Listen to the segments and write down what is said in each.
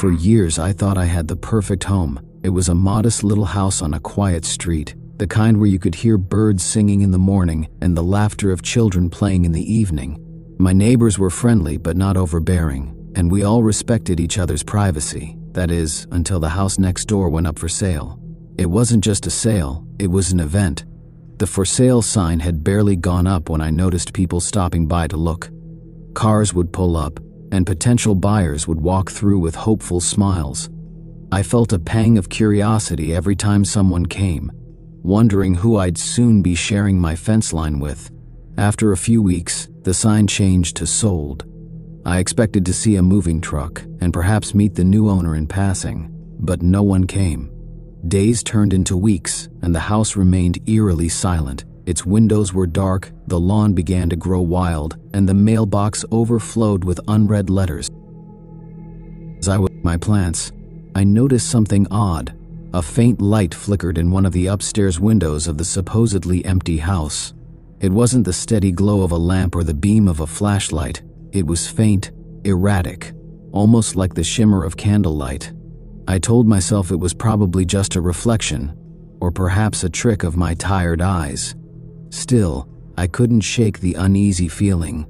For years I thought I had the perfect home. It was a modest little house on a quiet street, the kind where you could hear birds singing in the morning and the laughter of children playing in the evening. My neighbors were friendly but not overbearing, and we all respected each other's privacy. That is, until the house next door went up for sale. It wasn't just a sale, it was an event. The for sale sign had barely gone up when I noticed people stopping by to look. Cars would pull up, and potential buyers would walk through with hopeful smiles. I felt a pang of curiosity every time someone came, wondering who I'd soon be sharing my fence line with. After a few weeks, the sign changed to sold. I expected to see a moving truck and perhaps meet the new owner in passing, but no one came. Days turned into weeks, and the house remained eerily silent. Its windows were dark, the lawn began to grow wild, and the mailbox overflowed with unread letters. As I watched my plants, I noticed something odd. A faint light flickered in one of the upstairs windows of the supposedly empty house. It wasn't the steady glow of a lamp or the beam of a flashlight. It was faint, erratic, almost like the shimmer of candlelight. I told myself it was probably just a reflection, or perhaps a trick of my tired eyes. Still, I couldn't shake the uneasy feeling.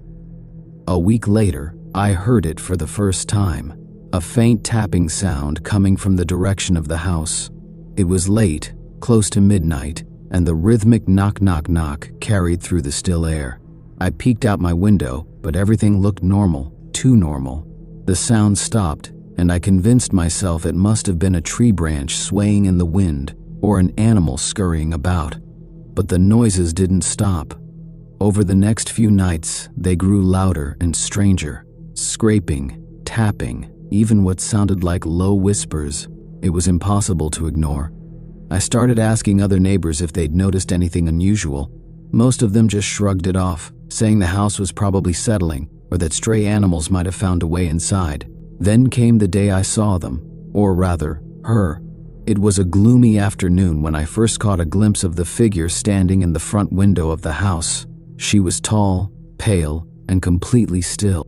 A week later, I heard it for the first time, a faint tapping sound coming from the direction of the house. It was late, close to midnight, and the rhythmic knock knock knock carried through the still air. I peeked out my window, but everything looked normal, too normal. The sound stopped, and I convinced myself it must have been a tree branch swaying in the wind or an animal scurrying about. But the noises didn't stop. Over the next few nights, they grew louder and stranger. Scraping, tapping, even what sounded like low whispers. It was impossible to ignore. I started asking other neighbors if they'd noticed anything unusual. Most of them just shrugged it off, saying the house was probably settling or that stray animals might have found a way inside. Then came the day I saw them, or rather, her. It was a gloomy afternoon when I first caught a glimpse of the figure standing in the front window of the house. She was tall, pale, and completely still.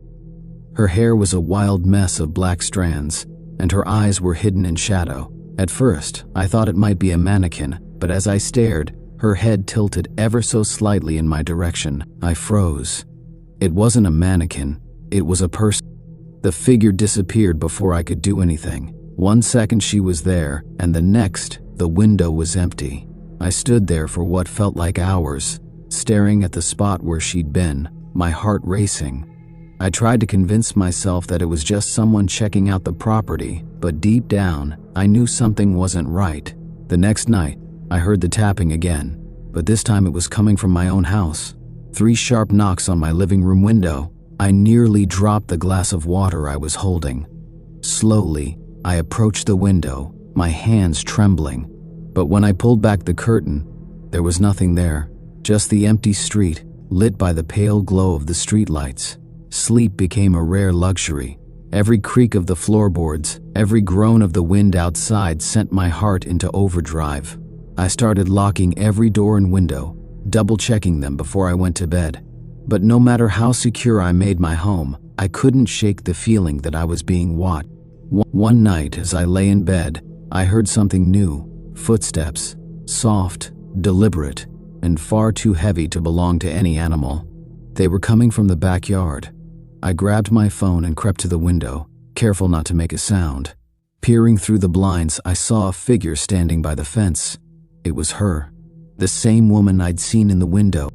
Her hair was a wild mess of black strands, and her eyes were hidden in shadow. At first, I thought it might be a mannequin, but as I stared, her head tilted ever so slightly in my direction. I froze. It wasn't a mannequin, it was a person. The figure disappeared before I could do anything. 1 second she was there, and the next, the window was empty. I stood there for what felt like hours, staring at the spot where she'd been, my heart racing. I tried to convince myself that it was just someone checking out the property, but deep down, I knew something wasn't right. The next night, I heard the tapping again, but this time it was coming from my own house. 3 sharp knocks on my living room window. I nearly dropped the glass of water I was holding. Slowly, I approached the window, my hands trembling. But when I pulled back the curtain, there was nothing there, just the empty street, lit by the pale glow of the streetlights. Sleep became a rare luxury. Every creak of the floorboards, every groan of the wind outside sent my heart into overdrive. I started locking every door and window, double-checking them before I went to bed. But no matter how secure I made my home, I couldn't shake the feeling that I was being watched. One night, as I lay in bed, I heard something new. Footsteps, soft, deliberate, and far too heavy to belong to any animal. They were coming from the backyard. I grabbed my phone and crept to the window, careful not to make a sound. Peering through the blinds, I saw a figure standing by the fence. It was her, the same woman I'd seen in the window.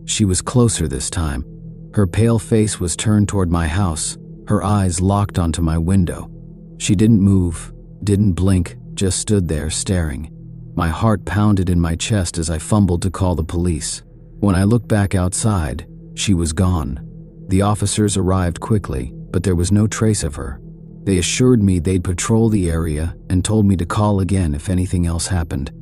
She was closer this time. Her pale face was turned toward my house, her eyes locked onto my window. She didn't move, didn't blink, just stood there staring. My heart pounded in my chest as I fumbled to call the police. When I looked back outside, she was gone. The officers arrived quickly, but there was no trace of her. They assured me they'd patrol the area and told me to call again if anything else happened.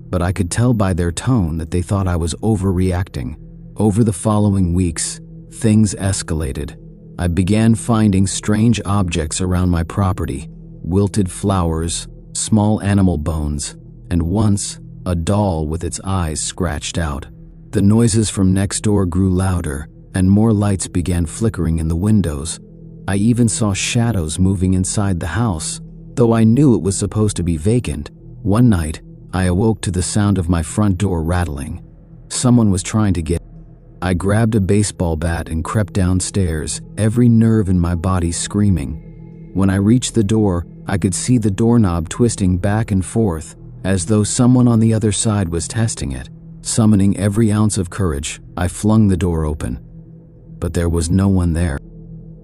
But I could tell by their tone that they thought I was overreacting. Over the following weeks, things escalated. I began finding strange objects around my property, wilted flowers, small animal bones, and once, a doll with its eyes scratched out. The noises from next door grew louder, and more lights began flickering in the windows. I even saw shadows moving inside the house, though I knew it was supposed to be vacant. One night, I awoke to the sound of my front door rattling. Someone was trying to get in. I grabbed a baseball bat and crept downstairs, every nerve in my body screaming. When I reached the door, I could see the doorknob twisting back and forth, as though someone on the other side was testing it. Summoning every ounce of courage, I flung the door open. But there was no one there.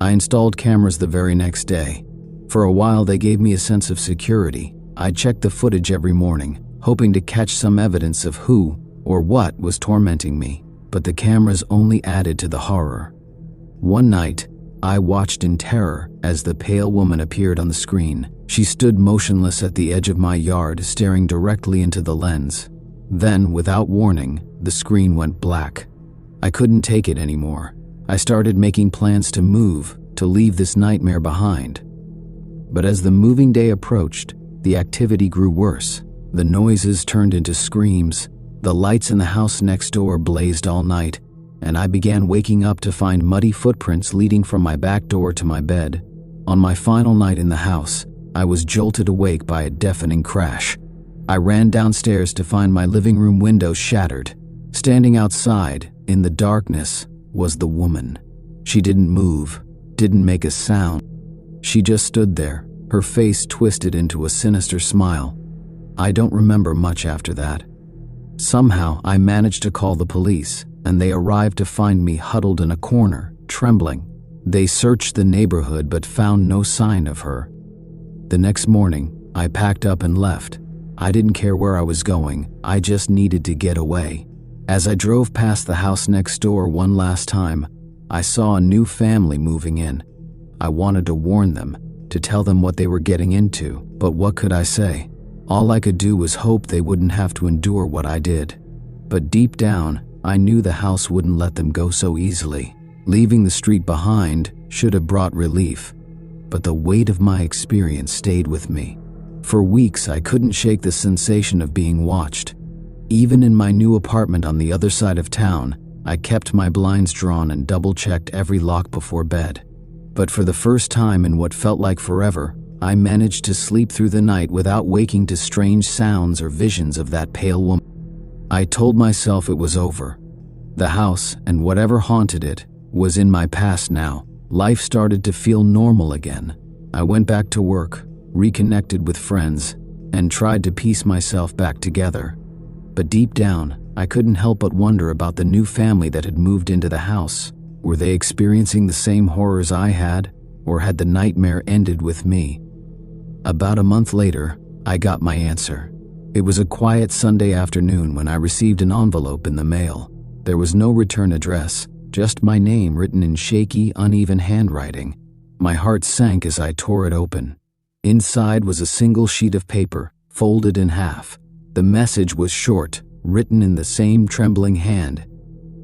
I installed cameras the very next day. For a while, they gave me a sense of security. I checked the footage every morning, hoping to catch some evidence of who or what was tormenting me, but the cameras only added to the horror. One night, I watched in terror as the pale woman appeared on the screen. She stood motionless at the edge of my yard, staring directly into the lens. Then, without warning, the screen went black. I couldn't take it anymore. I started making plans to move, to leave this nightmare behind. But as the moving day approached, the activity grew worse. The noises turned into screams. The lights in the house next door blazed all night, and I began waking up to find muddy footprints leading from my back door to my bed. On my final night in the house, I was jolted awake by a deafening crash. I ran downstairs to find my living room window shattered. Standing outside, in the darkness, was the woman. She didn't move, didn't make a sound. She just stood there, her face twisted into a sinister smile. I don't remember much after that. Somehow, I managed to call the police, and they arrived to find me huddled in a corner, trembling. They searched the neighborhood but found no sign of her. The next morning, I packed up and left. I didn't care where I was going, I just needed to get away. As I drove past the house next door one last time, I saw a new family moving in. I wanted to warn them, to tell them what they were getting into, but what could I say? All I could do was hope they wouldn't have to endure what I did. But deep down, I knew the house wouldn't let them go so easily. Leaving the street behind should have brought relief, but the weight of my experience stayed with me. For weeks, I couldn't shake the sensation of being watched. Even in my new apartment on the other side of town, I kept my blinds drawn and double-checked every lock before bed. But for the first time in what felt like forever, I managed to sleep through the night without waking to strange sounds or visions of that pale woman. I told myself it was over. The house, and whatever haunted it, was in my past now. Life started to feel normal again. I went back to work, reconnected with friends, and tried to piece myself back together. But deep down, I couldn't help but wonder about the new family that had moved into the house. Were they experiencing the same horrors I had, or had the nightmare ended with me? About a month later, I got my answer. It was a quiet Sunday afternoon when I received an envelope in the mail. There was no return address, just my name written in shaky, uneven handwriting. My heart sank as I tore it open. Inside was a single sheet of paper, folded in half. The message was short, written in the same trembling hand.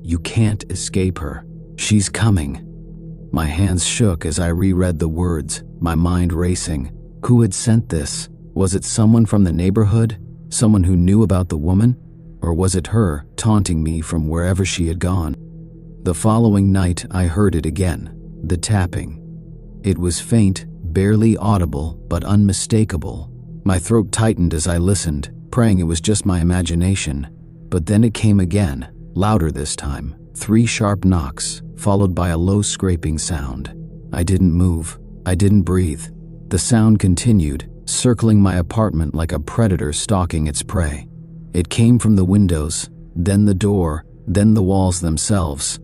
"You can't escape her. She's coming." My hands shook as I reread the words, my mind racing. Who had sent this? Was it someone from the neighborhood? Someone who knew about the woman? Or was it her, taunting me from wherever she had gone? The following night, I heard it again, the tapping. It was faint, barely audible, but unmistakable. My throat tightened as I listened, praying it was just my imagination. But then it came again, louder this time. 3 sharp knocks, followed by a low scraping sound. I didn't move. I didn't breathe. The sound continued, circling my apartment like a predator stalking its prey. It came from the windows, then the door, then the walls themselves.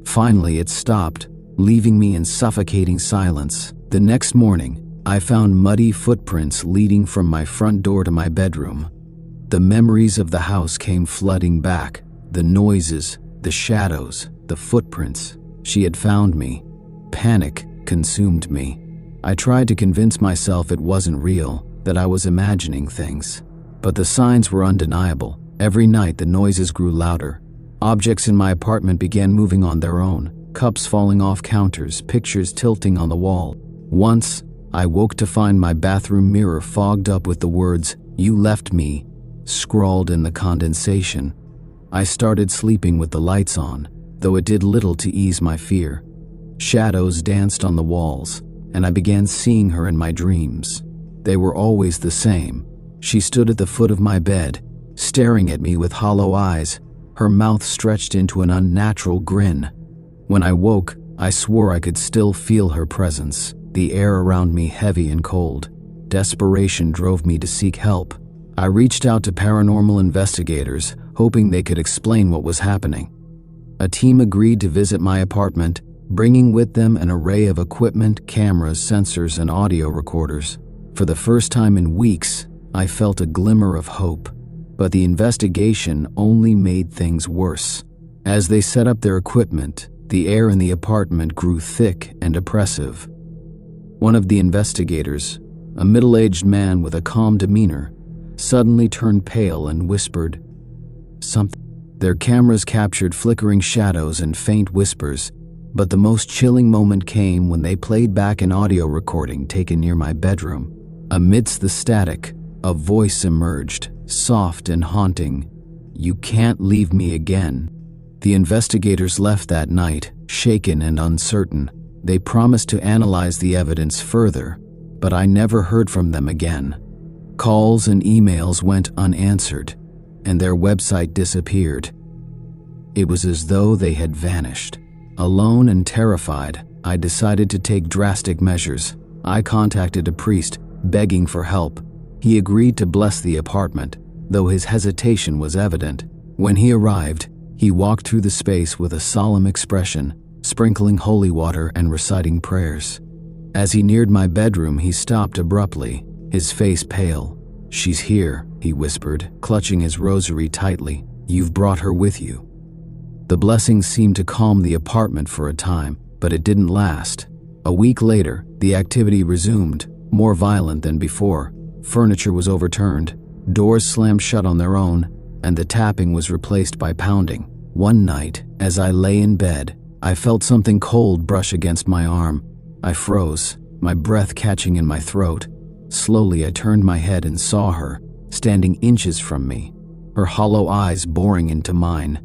Finally, it stopped, leaving me in suffocating silence. The next morning, I found muddy footprints leading from my front door to my bedroom. The memories of the house came flooding back. The noises, the shadows, the footprints. She had found me. Panic consumed me. I tried to convince myself it wasn't real, that I was imagining things. But the signs were undeniable. Every night the noises grew louder. Objects in my apartment began moving on their own, cups falling off counters, pictures tilting on the wall. Once, I woke to find my bathroom mirror fogged up with the words, "You left me," scrawled in the condensation. I started sleeping with the lights on, though it did little to ease my fear. Shadows danced on the walls, and I began seeing her in my dreams. They were always the same. She stood at the foot of my bed, staring at me with hollow eyes, her mouth stretched into an unnatural grin. When I woke, I swore I could still feel her presence, the air around me heavy and cold. Desperation drove me to seek help. I reached out to paranormal investigators, hoping they could explain what was happening. A team agreed to visit my apartment, bringing with them an array of equipment, cameras, sensors, and audio recorders. For the first time in weeks, I felt a glimmer of hope, but the investigation only made things worse. As they set up their equipment, the air in the apartment grew thick and oppressive. One of the investigators, a middle-aged man with a calm demeanor, suddenly turned pale and whispered something. Their cameras captured flickering shadows and faint whispers, but the most chilling moment came when they played back an audio recording taken near my bedroom. Amidst the static, a voice emerged, soft and haunting. "You can't leave me again." The investigators left that night, shaken and uncertain. They promised to analyze the evidence further, but I never heard from them again. Calls and emails went unanswered, and their website disappeared. It was as though they had vanished. Alone and terrified, I decided to take drastic measures. I contacted a priest, begging for help. He agreed to bless the apartment, though his hesitation was evident. When he arrived, he walked through the space with a solemn expression, sprinkling holy water and reciting prayers. As he neared my bedroom, he stopped abruptly, his face pale. "She's here," he whispered, clutching his rosary tightly. "You've brought her with you." The blessing seemed to calm the apartment for a time, but it didn't last. A week later, the activity resumed, more violent than before. Furniture was overturned, doors slammed shut on their own, and the tapping was replaced by pounding. One night, as I lay in bed, I felt something cold brush against my arm. I froze, my breath catching in my throat. Slowly, I turned my head and saw her, standing inches from me, her hollow eyes boring into mine.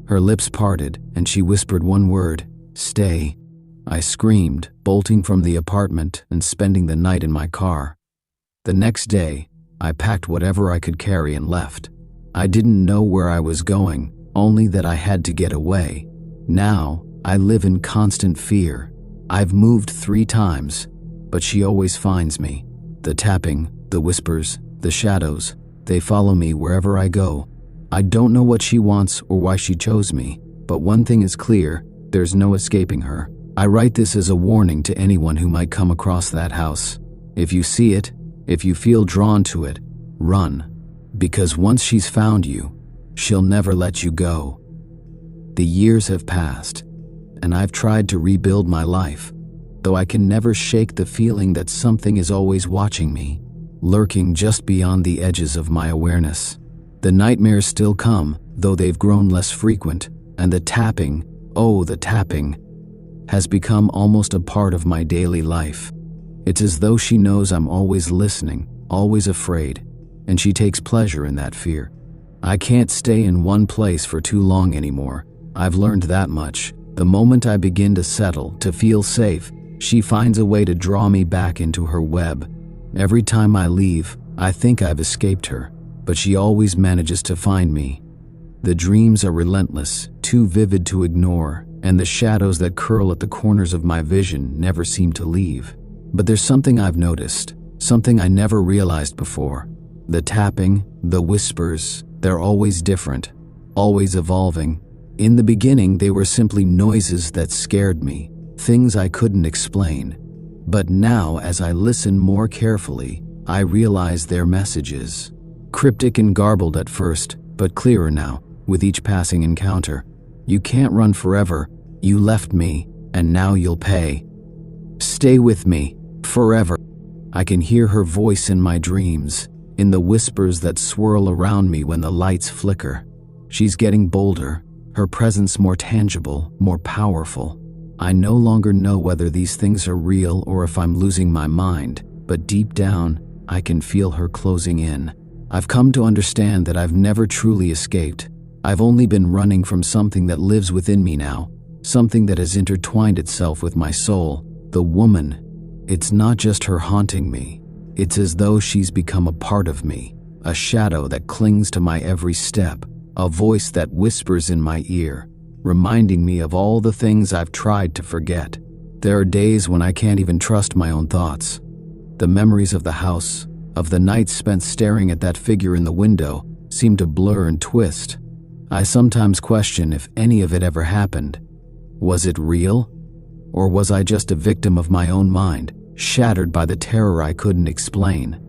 Her lips parted, and she whispered one word, "Stay." I screamed, bolting from the apartment and spending the night in my car. The next day, I packed whatever I could carry and left. I didn't know where I was going, only that I had to get away. Now, I live in constant fear. I've moved 3 times, but she always finds me. The tapping, the whispers, the shadows, they follow me wherever I go. I don't know what she wants or why she chose me, but one thing is clear, there's no escaping her. I write this as a warning to anyone who might come across that house. If you see it, if you feel drawn to it, run. Because once she's found you, she'll never let you go. The years have passed, and I've tried to rebuild my life, though I can never shake the feeling that something is always watching me, lurking just beyond the edges of my awareness. The nightmares still come, though they've grown less frequent, and the tapping, oh, the tapping, has become almost a part of my daily life. It's as though she knows I'm always listening, always afraid, and she takes pleasure in that fear. I can't stay in one place for too long anymore. I've learned that much. The moment I begin to settle, to feel safe, she finds a way to draw me back into her web. Every time I leave, I think I've escaped her, but she always manages to find me. The dreams are relentless, too vivid to ignore, and the shadows that curl at the corners of my vision never seem to leave. But there's something I've noticed, something I never realized before. The tapping, the whispers, they're always different, always evolving. In the beginning, they were simply noises that scared me, things I couldn't explain. But now, as I listen more carefully, I realize they're messages. Cryptic and garbled at first, but clearer now, with each passing encounter. You can't run forever. You left me, and now you'll pay. Stay with me, forever. I can hear her voice in my dreams, in the whispers that swirl around me when the lights flicker. She's getting bolder, her presence more tangible, more powerful. I no longer know whether these things are real or if I'm losing my mind, but deep down, I can feel her closing in. I've come to understand that I've never truly escaped. I've only been running from something that lives within me now, something that has intertwined itself with my soul. The woman, it's not just her haunting me. It's as though she's become a part of me, a shadow that clings to my every step, a voice that whispers in my ear, reminding me of all the things I've tried to forget. There are days when I can't even trust my own thoughts. The memories of the house, of the nights spent staring at that figure in the window, seem to blur and twist. I sometimes question if any of it ever happened. Was it real? Or was I just a victim of my own mind, shattered by the terror I couldn't explain?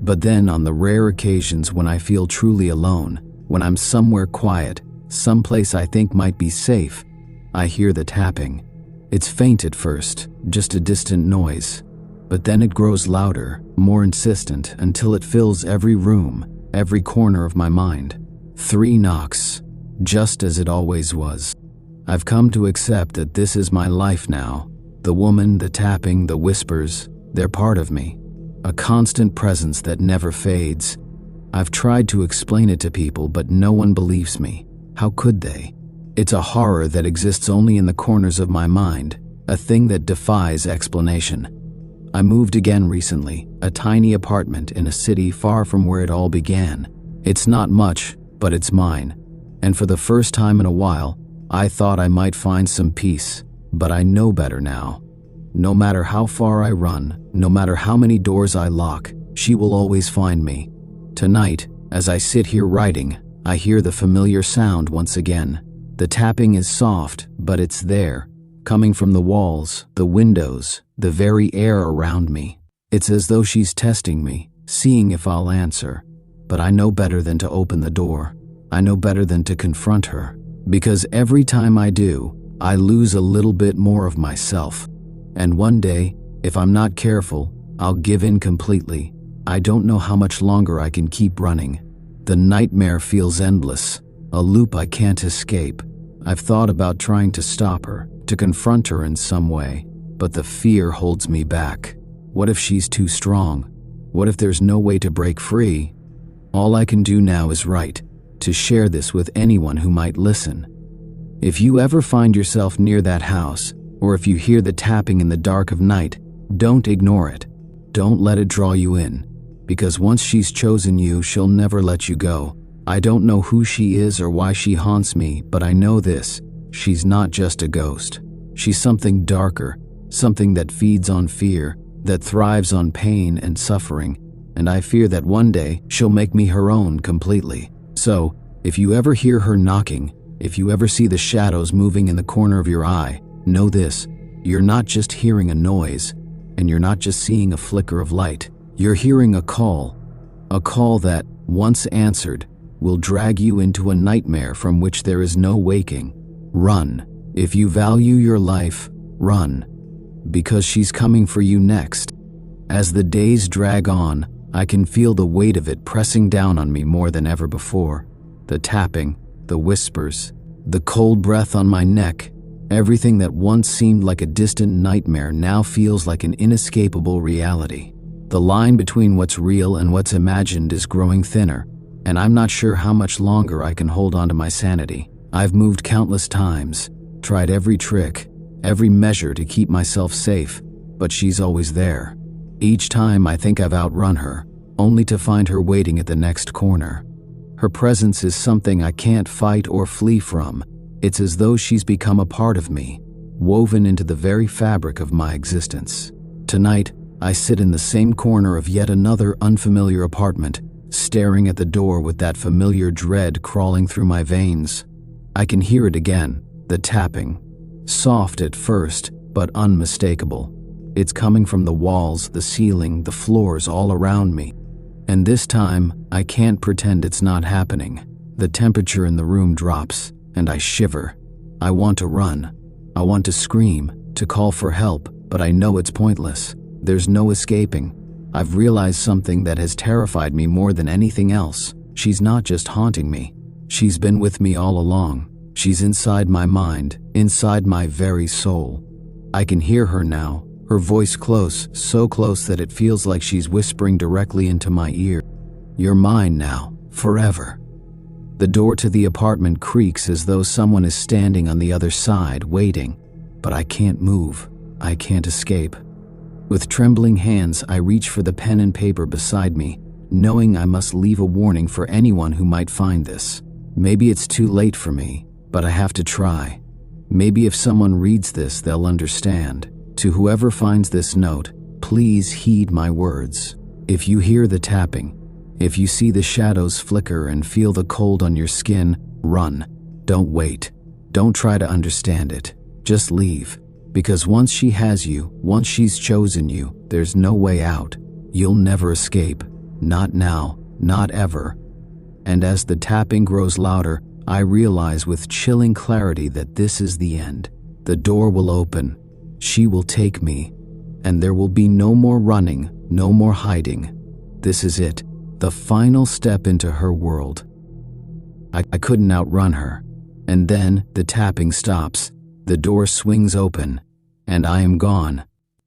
But then, on the rare occasions when I feel truly alone, when I'm somewhere quiet, someplace I think might be safe, I hear the tapping. It's faint at first, just a distant noise. But then it grows louder, more insistent, until it fills every room, every corner of my mind. 3 knocks, just as it always was. I've come to accept that this is my life now. The woman, the tapping, the whispers, they're part of me. A constant presence that never fades. I've tried to explain it to people, but no one believes me. How could they? It's a horror that exists only in the corners of my mind, a thing that defies explanation. I moved again recently, a tiny apartment in a city far from where it all began. It's not much, but it's mine. And for the first time in a while, I thought I might find some peace, but I know better now. No matter how far I run, no matter how many doors I lock, she will always find me. Tonight, as I sit here writing, I hear the familiar sound once again. The tapping is soft, but it's there, coming from the walls, the windows, the very air around me. It's as though she's testing me, seeing if I'll answer. But I know better than to open the door. I know better than to confront her. Because every time I do, I lose a little bit more of myself. And one day, if I'm not careful, I'll give in completely. I don't know how much longer I can keep running. The nightmare feels endless, a loop I can't escape. I've thought about trying to stop her, to confront her in some way, but the fear holds me back. What if she's too strong? What if there's no way to break free? All I can do now is write, to share this with anyone who might listen. If you ever find yourself near that house, or if you hear the tapping in the dark of night, don't ignore it. Don't let it draw you in, because once she's chosen you, she'll never let you go. I don't know who she is or why she haunts me, but I know this: she's not just a ghost. She's something darker, something that feeds on fear, that thrives on pain and suffering, and I fear that one day she'll make me her own completely. So, if you ever hear her knocking, if you ever see the shadows moving in the corner of your eye, know this: you're not just hearing a noise, and you're not just seeing a flicker of light. You're hearing a call that, once answered, will drag you into a nightmare from which there is no waking. Run. If you value your life, run. Because she's coming for you next. As the days drag on, I can feel the weight of it pressing down on me more than ever before. The tapping, the whispers, the cold breath on my neck. Everything that once seemed like a distant nightmare now feels like an inescapable reality. The line between what's real and what's imagined is growing thinner, and I'm not sure how much longer I can hold on to my sanity. I've moved countless times, tried every trick, every measure to keep myself safe, but she's always there. Each time I think I've outrun her, only to find her waiting at the next corner. Her presence is something I can't fight or flee from. It's as though she's become a part of me, woven into the very fabric of my existence. Tonight, I sit in the same corner of yet another unfamiliar apartment, staring at the door with that familiar dread crawling through my veins. I can hear it again, the tapping. Soft at first, but unmistakable. It's coming from the walls, the ceiling, the floors all around me. And this time, I can't pretend it's not happening. The temperature in the room drops, and I shiver. I want to run. I want to scream, to call for help, but I know it's pointless. There's no escaping. I've realized something that has terrified me more than anything else. She's not just haunting me. She's been with me all along. She's inside my mind, inside my very soul. I can hear her now, her voice close, so close that it feels like she's whispering directly into my ear. You're mine now, forever. The door to the apartment creaks as though someone is standing on the other side, waiting. But I can't move. I can't escape. With trembling hands, I reach for the pen and paper beside me, knowing I must leave a warning for anyone who might find this. Maybe it's too late for me, but I have to try. Maybe if someone reads this, they'll understand. To whoever finds this note, please heed my words. If you hear the tapping, if you see the shadows flicker and feel the cold on your skin, run. Don't wait. Don't try to understand it. Just leave. Because once she has you, once she's chosen you, there's no way out. You'll never escape. Not now. Not ever. And as the tapping grows louder, I realize with chilling clarity that this is the end. The door will open. She will take me. And there will be no more running, no more hiding. This is it. The final step into her world. I couldn't outrun her. And then the tapping stops. The door swings open. And I am gone.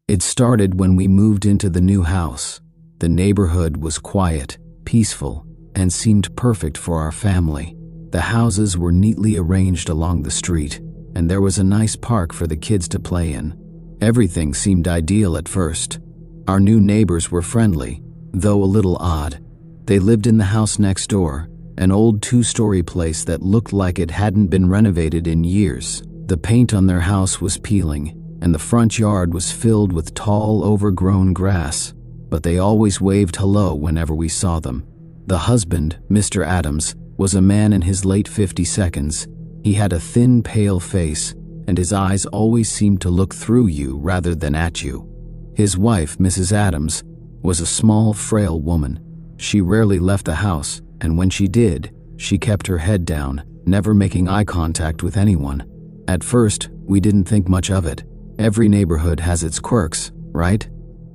It started when we moved into the new house. The neighborhood was quiet, peaceful, and seemed perfect for our family. The houses were neatly arranged along the street, and there was a nice park for the kids to play in. Everything seemed ideal at first. Our new neighbors were friendly, though a little odd. They lived in the house next door, an old 2-story place that looked like it hadn't been renovated in years. The paint on their house was peeling, and the front yard was filled with tall, overgrown grass, but they always waved hello whenever we saw them. The husband, Mr. Adams, was a man in his late 50s. He had a thin, pale face, and his eyes always seemed to look through you rather than at you. His wife, Mrs. Adams, was a small, frail woman. She rarely left the house, and when she did, she kept her head down, never making eye contact with anyone. At first, we didn't think much of it. Every neighborhood has its quirks, right?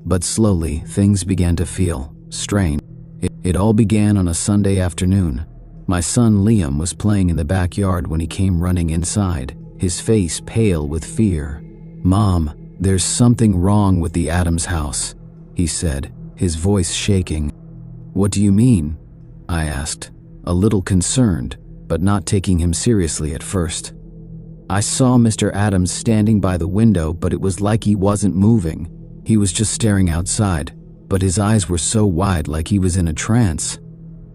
But slowly, things began to feel strange. It all began on a Sunday afternoon. My son Liam was playing in the backyard when he came running inside, his face pale with fear. "Mom, there's something wrong with the Adams house," he said, his voice shaking. "What do you mean?" I asked, a little concerned, but not taking him seriously at first. "I saw Mr. Adams standing by the window, but it was like he wasn't moving. He was just staring outside, but his eyes were so wide like he was in a trance."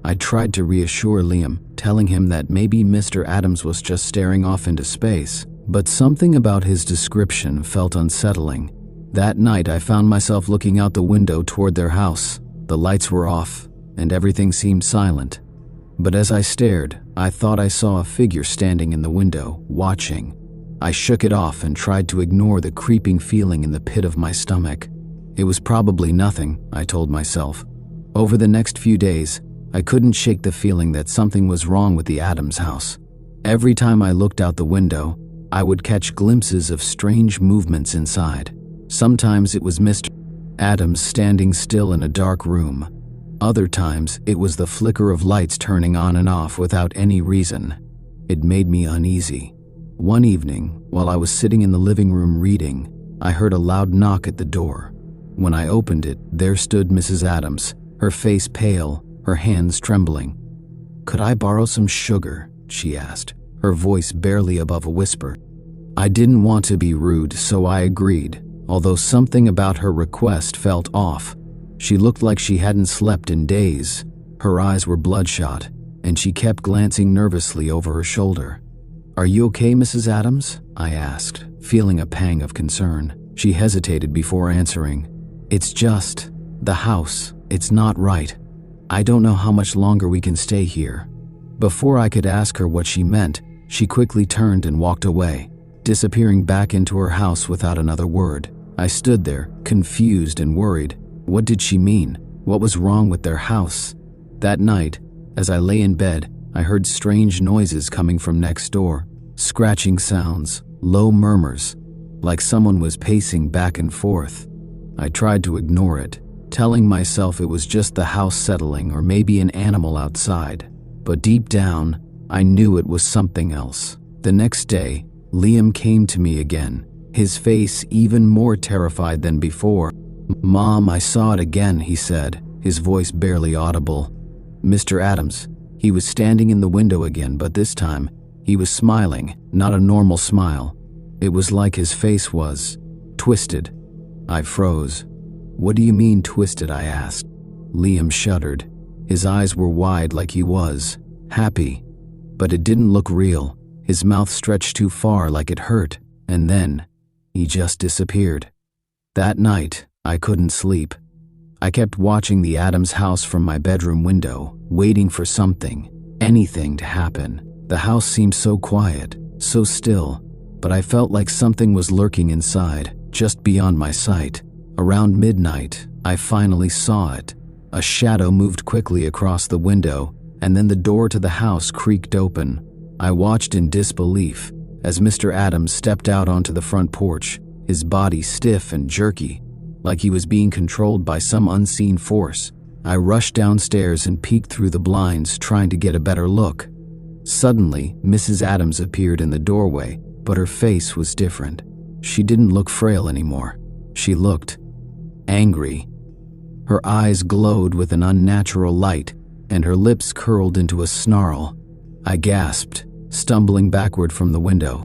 I tried to reassure Liam, telling him that maybe Mr. Adams was just staring off into space, but something about his description felt unsettling. That night I found myself looking out the window toward their house. The lights were off, and everything seemed silent. But as I stared, I thought I saw a figure standing in the window, watching. I shook it off and tried to ignore the creeping feeling in the pit of my stomach. It was probably nothing, I told myself. Over the next few days, I couldn't shake the feeling that something was wrong with the Adams house. Every time I looked out the window, I would catch glimpses of strange movements inside. Sometimes it was Mr. Adams standing still in a dark room. Other times, it was the flicker of lights turning on and off without any reason. It made me uneasy. One evening, while I was sitting in the living room reading, I heard a loud knock at the door. When I opened it, there stood Mrs. Adams, her face pale, her hands trembling. "Could I borrow some sugar?" she asked, her voice barely above a whisper. I didn't want to be rude, so I agreed, although something about her request felt off. She looked like she hadn't slept in days. Her eyes were bloodshot, and she kept glancing nervously over her shoulder. "Are you okay, Mrs. Adams?" I asked, feeling a pang of concern. She hesitated before answering. "It's just the house. It's not right. I don't know how much longer we can stay here." Before I could ask her what she meant, she quickly turned and walked away, disappearing back into her house without another word. I stood there, confused and worried. What did she mean? What was wrong with their house? That night, as I lay in bed, I heard strange noises coming from next door. Scratching sounds, low murmurs, like someone was pacing back and forth. I tried to ignore it, telling myself it was just the house settling or maybe an animal outside. But deep down, I knew it was something else. The next day, Liam came to me again, his face even more terrified than before. "Mom, I saw it again," he said, his voice barely audible. "Mr. Adams, He was standing in the window again, but this time, he was smiling, not a normal smile. It was like his face was twisted. I froze. "What do you mean twisted?" I asked. Liam shuddered. His eyes were wide like he was happy, but it didn't look real. His mouth stretched too far like it hurt, and then he just disappeared. That night, I couldn't sleep. I kept watching the Addams house from my bedroom window, waiting for something, anything to happen. The house seemed so quiet, so still, but I felt like something was lurking inside, just beyond my sight. Around midnight, I finally saw it. A shadow moved quickly across the window, and then the door to the house creaked open. I watched in disbelief as Mr. Addams stepped out onto the front porch, his body stiff and jerky, like he was being controlled by some unseen force. I rushed downstairs and peeked through the blinds, trying to get a better look. Suddenly, Mrs. Addams appeared in the doorway, but her face was different. She didn't look frail anymore. She looked angry. Her eyes glowed with an unnatural light, and her lips curled into a snarl. I gasped, stumbling backward from the window.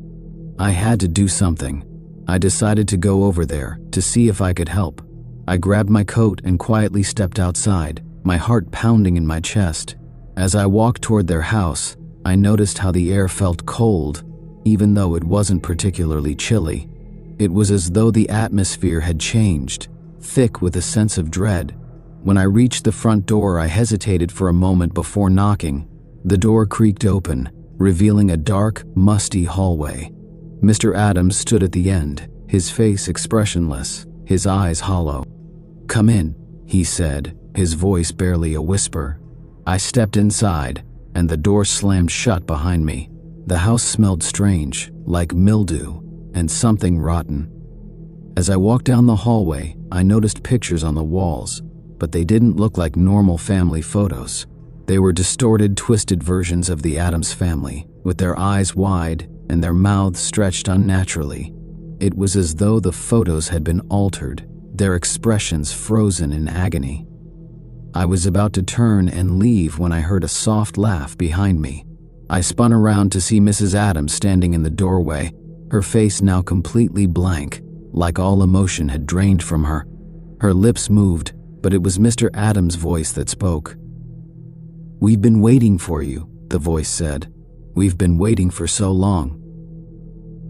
I had to do something. I decided to go over there to see if I could help. I grabbed my coat and quietly stepped outside, my heart pounding in my chest. As I walked toward their house, I noticed how the air felt cold, even though it wasn't particularly chilly. It was as though the atmosphere had changed, thick with a sense of dread. When I reached the front door, I hesitated for a moment before knocking. The door creaked open, revealing a dark, musty hallway. Mr. Addams stood at the end, his face expressionless, his eyes hollow. "Come in," he said, his voice barely a whisper. I stepped inside, and the door slammed shut behind me. The house smelled strange, like mildew and something rotten. As I walked down the hallway, I noticed pictures on the walls, but they didn't look like normal family photos. They were distorted, twisted versions of the Addams family, with their eyes wide and their mouths stretched unnaturally. It was as though the photos had been altered, their expressions frozen in agony. I was about to turn and leave when I heard a soft laugh behind me. I spun around to see Mrs. Addams standing in the doorway, her face now completely blank, like all emotion had drained from her. Her lips moved, but it was Mr. Addams' voice that spoke. "We've been waiting for you," the voice said. "We've been waiting for so long."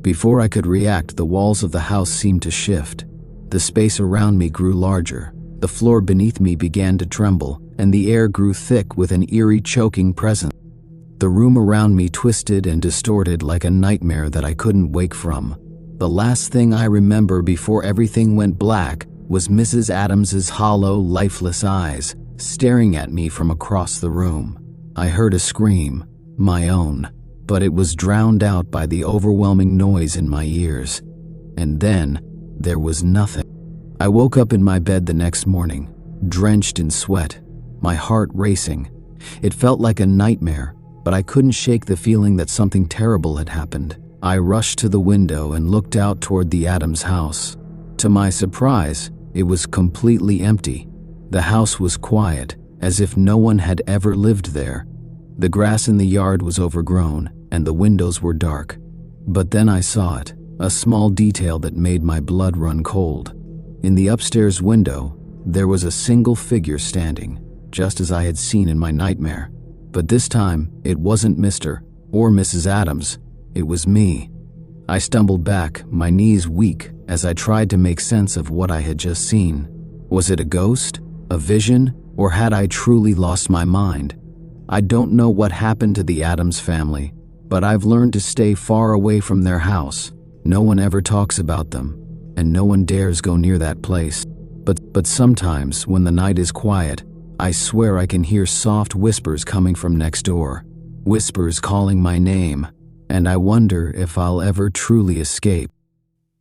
Before I could react, the walls of the house seemed to shift. The space around me grew larger. The floor beneath me began to tremble, and the air grew thick with an eerie, choking presence. The room around me twisted and distorted like a nightmare that I couldn't wake from. The last thing I remember before everything went black was Mrs. Addams's hollow, lifeless eyes staring at me from across the room. I heard a scream, my own, but it was drowned out by the overwhelming noise in my ears. And then there was nothing. I woke up in my bed the next morning, drenched in sweat, my heart racing. It felt like a nightmare, but I couldn't shake the feeling that something terrible had happened. I rushed to the window and looked out toward the Addams house. To my surprise, it was completely empty. The house was quiet, as if no one had ever lived there. The grass in the yard was overgrown, and the windows were dark. But then I saw it, a small detail that made my blood run cold. In the upstairs window, there was a single figure standing, just as I had seen in my nightmare. But this time, it wasn't Mr. or Mrs. Addams. It was me. I stumbled back, my knees weak, as I tried to make sense of what I had just seen. Was it a ghost, a vision, or had I truly lost my mind? I don't know what happened to the Addams family, but I've learned to stay far away from their house. No one ever talks about them, and no one dares go near that place. But sometimes, when the night is quiet, I swear I can hear soft whispers coming from next door, whispers calling my name, and I wonder if I'll ever truly escape.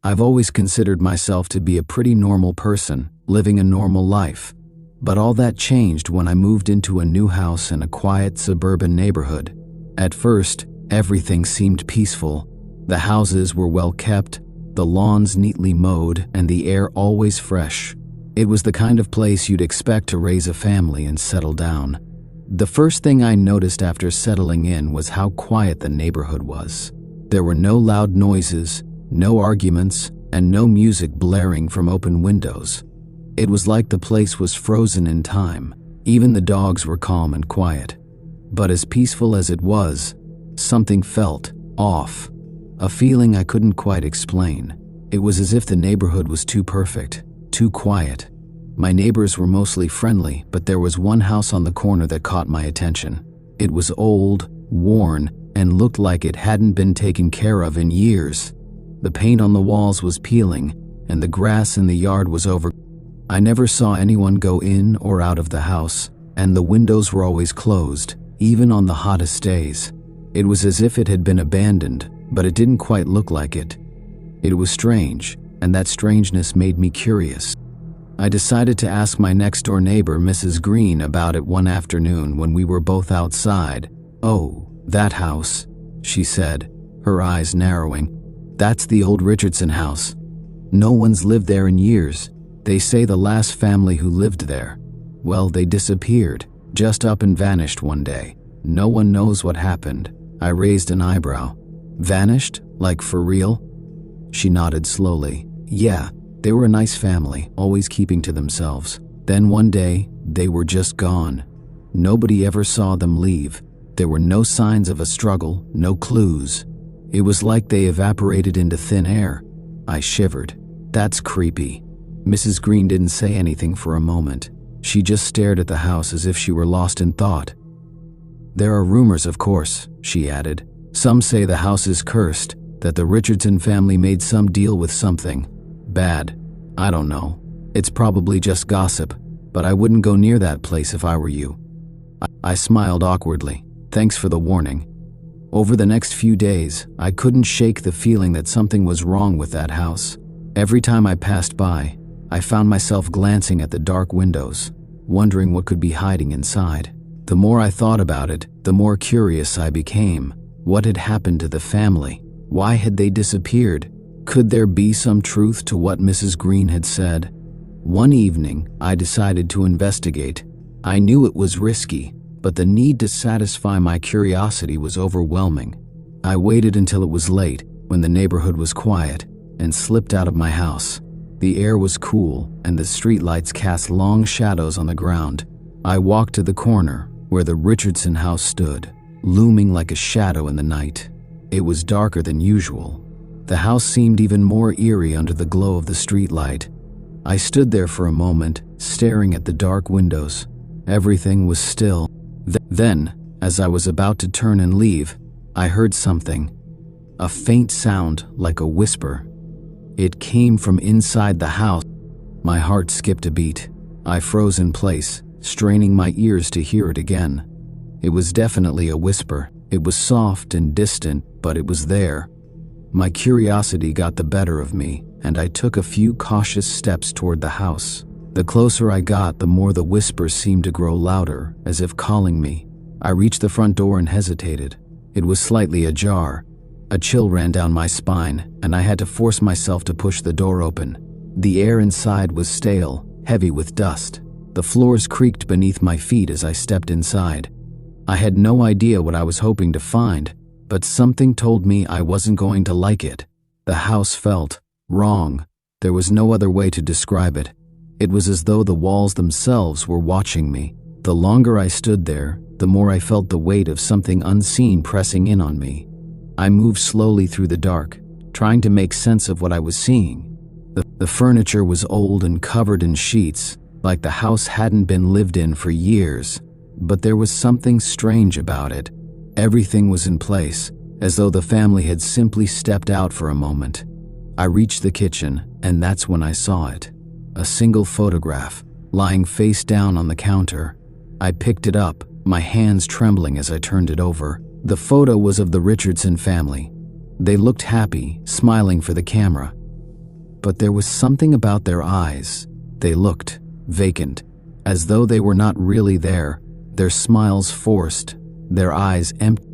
I've always considered myself to be a pretty normal person, living a normal life, but all that changed when I moved into a new house in a quiet suburban neighborhood. At first, everything seemed peaceful. The houses were well kept, the lawns neatly mowed, and the air always fresh. It was the kind of place you'd expect to raise a family and settle down. The first thing I noticed after settling in was how quiet the neighborhood was. There were no loud noises, no arguments, and no music blaring from open windows. It was like the place was frozen in time. Even the dogs were calm and quiet. But as peaceful as it was, something felt off. A feeling I couldn't quite explain. It was as if the neighborhood was too perfect, too quiet. My neighbors were mostly friendly, but there was one house on the corner that caught my attention. It was old, worn, and looked like it hadn't been taken care of in years. The paint on the walls was peeling, and the grass in the yard was over. I never saw anyone go in or out of the house, and the windows were always closed, even on the hottest days. It was as if it had been abandoned, but it didn't quite look like it. It was strange, and that strangeness made me curious. I decided to ask my next-door neighbor, Mrs. Green, about it one afternoon when we were both outside. "Oh, that house," she said, her eyes narrowing. "That's the old Richardson house. No one's lived there in years. They say the last family who lived there, well, they disappeared, just up and vanished one day. No one knows what happened." I raised an eyebrow. "Vanished? Like for real?" She nodded slowly. "Yeah. They were a nice family, always keeping to themselves. Then one day, they were just gone. Nobody ever saw them leave. There were no signs of a struggle, no clues. It was like they evaporated into thin air." I shivered. "That's creepy." Mrs. Green didn't say anything for a moment. She just stared at the house as if she were lost in thought. "There are rumors, of course," she added. "Some say the house is cursed, that the Richardson family made some deal with something bad. I don't know. It's probably just gossip, but I wouldn't go near that place if I were you." I smiled awkwardly. "Thanks for the warning." Over the next few days, I couldn't shake the feeling that something was wrong with that house. Every time I passed by, I found myself glancing at the dark windows, wondering what could be hiding inside. The more I thought about it, the more curious I became. What had happened to the family? Why had they disappeared? Could there be some truth to what Mrs. Green had said? One evening, I decided to investigate. I knew it was risky, but the need to satisfy my curiosity was overwhelming. I waited until it was late, when the neighborhood was quiet, and slipped out of my house. The air was cool, and the streetlights cast long shadows on the ground. I walked to the corner, where the Richardson house stood, looming like a shadow in the night. It was darker than usual. The house seemed even more eerie under the glow of the streetlight. I stood there for a moment, staring at the dark windows. Everything was still. Then, as I was about to turn and leave, I heard something. A faint sound like a whisper. It came from inside the house. My heart skipped a beat. I froze in place, straining my ears to hear it again. It was definitely a whisper. It was soft and distant, but it was there. My curiosity got the better of me, and I took a few cautious steps toward the house. The closer I got, the more the whisper seemed to grow louder, as if calling me. I reached the front door and hesitated. It was slightly ajar. A chill ran down my spine, and I had to force myself to push the door open. The air inside was stale, heavy with dust. The floors creaked beneath my feet as I stepped inside. I had no idea what I was hoping to find, but something told me I wasn't going to like it. The house felt wrong. There was no other way to describe it. It was as though the walls themselves were watching me. The longer I stood there, the more I felt the weight of something unseen pressing in on me. I moved slowly through the dark, trying to make sense of what I was seeing. The furniture was old and covered in sheets, like the house hadn't been lived in for years. But there was something strange about it. Everything was in place, as though the family had simply stepped out for a moment. I reached the kitchen, and that's when I saw it. A single photograph, lying face down on the counter. I picked it up, my hands trembling as I turned it over. The photo was of the Richardson family. They looked happy, smiling for the camera. But there was something about their eyes. They looked vacant, as though they were not really there, their smiles forced, their eyes empty.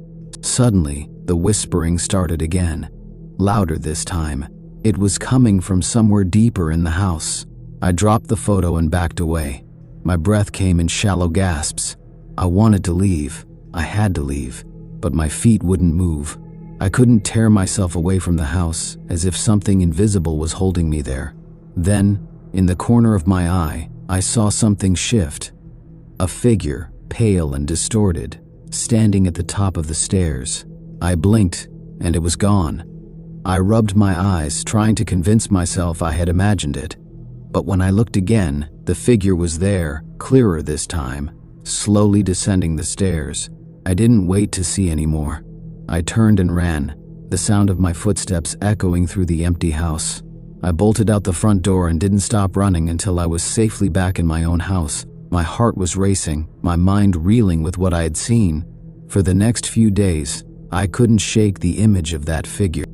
Suddenly, the whispering started again, louder this time. It was coming from somewhere deeper in the house. I dropped the photo and backed away. My breath came in shallow gasps. I wanted to leave. I had to leave, but my feet wouldn't move. I couldn't tear myself away from the house, as if something invisible was holding me there. Then, in the corner of my eye, I saw something shift. A figure, pale and distorted, standing at the top of the stairs. I blinked, and it was gone. I rubbed my eyes, trying to convince myself I had imagined it. But when I looked again, the figure was there, clearer this time, slowly descending the stairs. I didn't wait to see anymore. I turned and ran, the sound of my footsteps echoing through the empty house. I bolted out the front door and didn't stop running until I was safely back in my own house. My heart was racing, my mind reeling with what I had seen. For the next few days, I couldn't shake the image of that figure.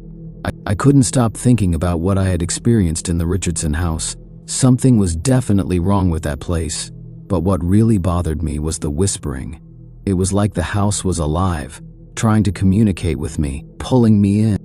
I couldn't stop thinking about what I had experienced in the Richardson house. Something was definitely wrong with that place, but what really bothered me was the whispering. It was like the house was alive, trying to communicate with me, pulling me in.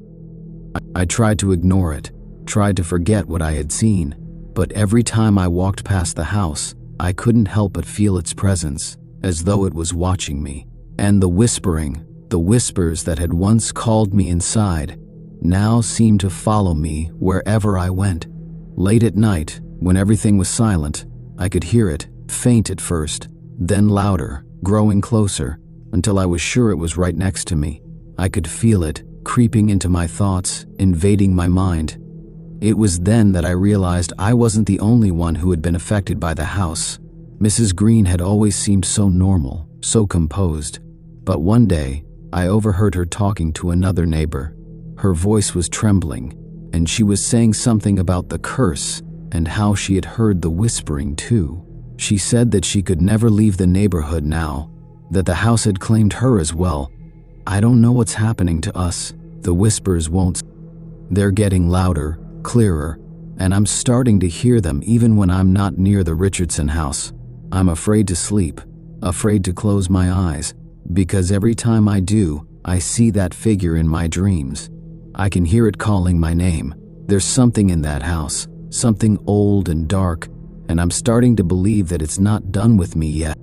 I tried to ignore it, tried to forget what I had seen, but every time I walked past the house, I couldn't help but feel its presence, as though it was watching me. And the whispering, the whispers that had once called me inside, now seemed to follow me wherever I went. Late at night, when everything was silent, I could hear it, faint at first, then louder, growing closer, until I was sure it was right next to me. I could feel it, creeping into my thoughts, invading my mind. It was then that I realized I wasn't the only one who had been affected by the house. Mrs. Green had always seemed so normal, so composed. But one day, I overheard her talking to another neighbor. Her voice was trembling, and she was saying something about the curse and how she had heard the whispering too. She said that she could never leave the neighborhood now, that the house had claimed her as well. I don't know what's happening to us. The whispers won't. They're getting louder, clearer, and I'm starting to hear them even when I'm not near the Richardson house. I'm afraid to sleep, afraid to close my eyes, because every time I do, I see that figure in my dreams. I can hear it calling my name. There's something in that house, something old and dark, and I'm starting to believe that it's not done with me yet.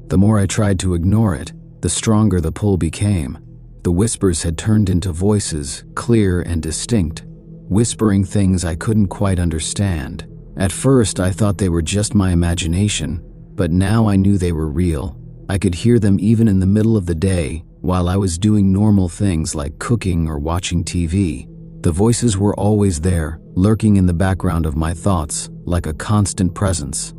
The more I tried to ignore it, the stronger the pull became. The whispers had turned into voices, clear and distinct, whispering things I couldn't quite understand. At first, I thought they were just my imagination, but now I knew they were real. I could hear them even in the middle of the day, while I was doing normal things like cooking or watching TV. The voices were always there, lurking in the background of my thoughts, like a constant presence.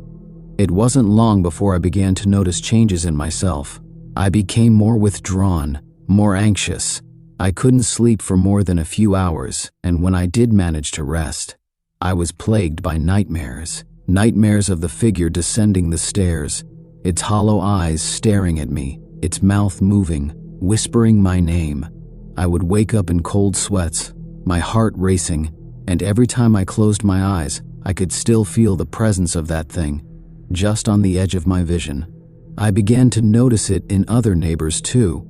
It wasn't long before I began to notice changes in myself. I became more withdrawn, more anxious. I couldn't sleep for more than a few hours, and when I did manage to rest, I was plagued by nightmares. Nightmares of the figure descending the stairs, its hollow eyes staring at me, its mouth moving, whispering my name. I would wake up in cold sweats, my heart racing, and every time I closed my eyes, I could still feel the presence of that thing, just on the edge of my vision. I began to notice it in other neighbors too.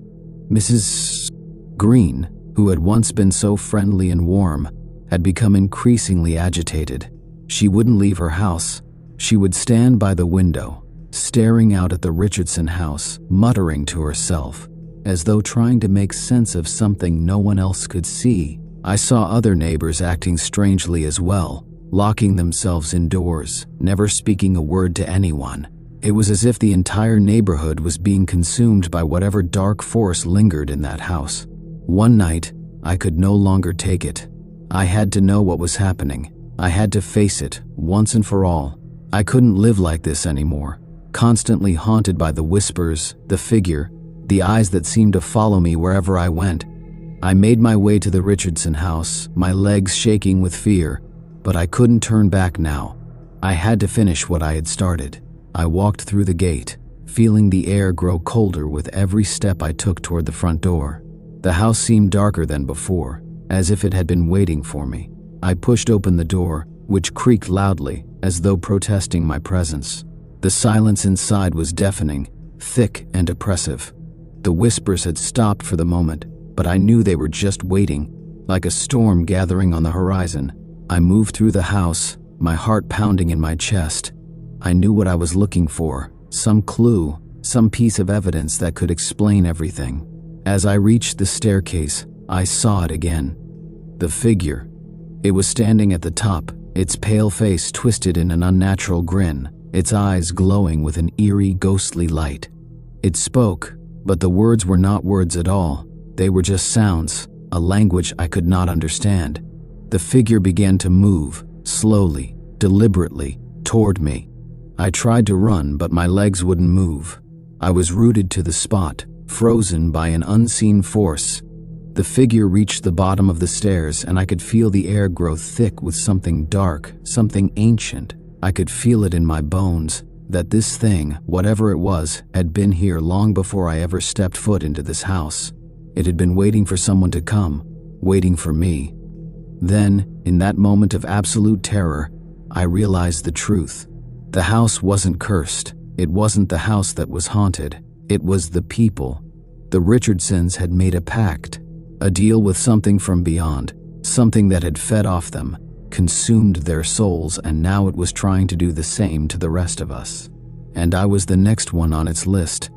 Mrs. Green, who had once been so friendly and warm, had become increasingly agitated. She wouldn't leave her house. She would stand by the window, staring out at the Richardson house, muttering to herself, as though trying to make sense of something no one else could see. I saw other neighbors acting strangely as well, locking themselves indoors, never speaking a word to anyone. It was as if the entire neighborhood was being consumed by whatever dark force lingered in that house. One night, I could no longer take it. I had to know what was happening. I had to face it, once and for all. I couldn't live like this anymore, constantly haunted by the whispers, the figure, the eyes that seemed to follow me wherever I went. I made my way to the Richardson house, my legs shaking with fear, but I couldn't turn back now. I had to finish what I had started. I walked through the gate, feeling the air grow colder with every step I took toward the front door. The house seemed darker than before, as if it had been waiting for me. I pushed open the door, which creaked loudly, as though protesting my presence. The silence inside was deafening, thick and oppressive. The whispers had stopped for the moment, but I knew they were just waiting, like a storm gathering on the horizon. I moved through the house, my heart pounding in my chest. I knew what I was looking for, some clue, some piece of evidence that could explain everything. As I reached the staircase, I saw it again. The figure. It was standing at the top, its pale face twisted in an unnatural grin, its eyes glowing with an eerie, ghostly light. It spoke, but the words were not words at all. They were just sounds, a language I could not understand. The figure began to move, slowly, deliberately, toward me. I tried to run, but my legs wouldn't move. I was rooted to the spot, frozen by an unseen force. The figure reached the bottom of the stairs, and I could feel the air grow thick with something dark, something ancient. I could feel it in my bones, that this thing, whatever it was, had been here long before I ever stepped foot into this house. It had been waiting for someone to come, waiting for me. Then, in that moment of absolute terror, I realized the truth. The house wasn't cursed. It wasn't the house that was haunted. It was the people. The Richardsons had made a pact, a deal with something from beyond, something that had fed off them, consumed their souls, and now it was trying to do the same to the rest of us. And I was the next one on its list.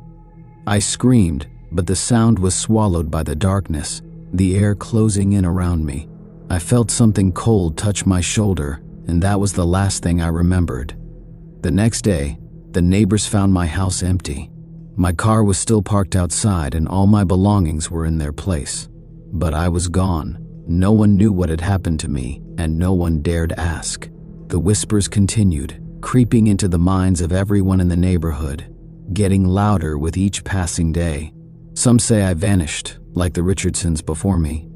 I screamed, but the sound was swallowed by the darkness, the air closing in around me. I felt something cold touch my shoulder, and that was the last thing I remembered. The next day, the neighbors found my house empty. My car was still parked outside, and all my belongings were in their place. But I was gone. No one knew what had happened to me, and no one dared ask. The whispers continued, creeping into the minds of everyone in the neighborhood, getting louder with each passing day. Some say I vanished, like the Richardsons before me.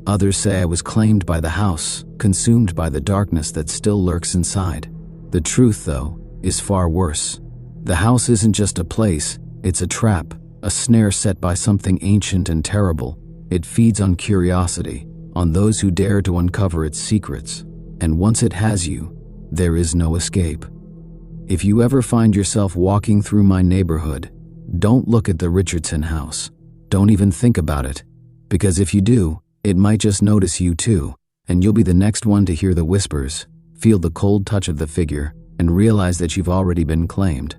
Others say I was claimed by the house, consumed by the darkness that still lurks inside. The truth, though, is far worse. The house isn't just a place, it's a trap, a snare set by something ancient and terrible. It feeds on curiosity, on those who dare to uncover its secrets. And once it has you, there is no escape. If you ever find yourself walking through my neighborhood, don't look at the Richardson house. Don't even think about it. Because if you do, it might just notice you too, and you'll be the next one to hear the whispers, feel the cold touch of the figure, and realize that you've already been claimed.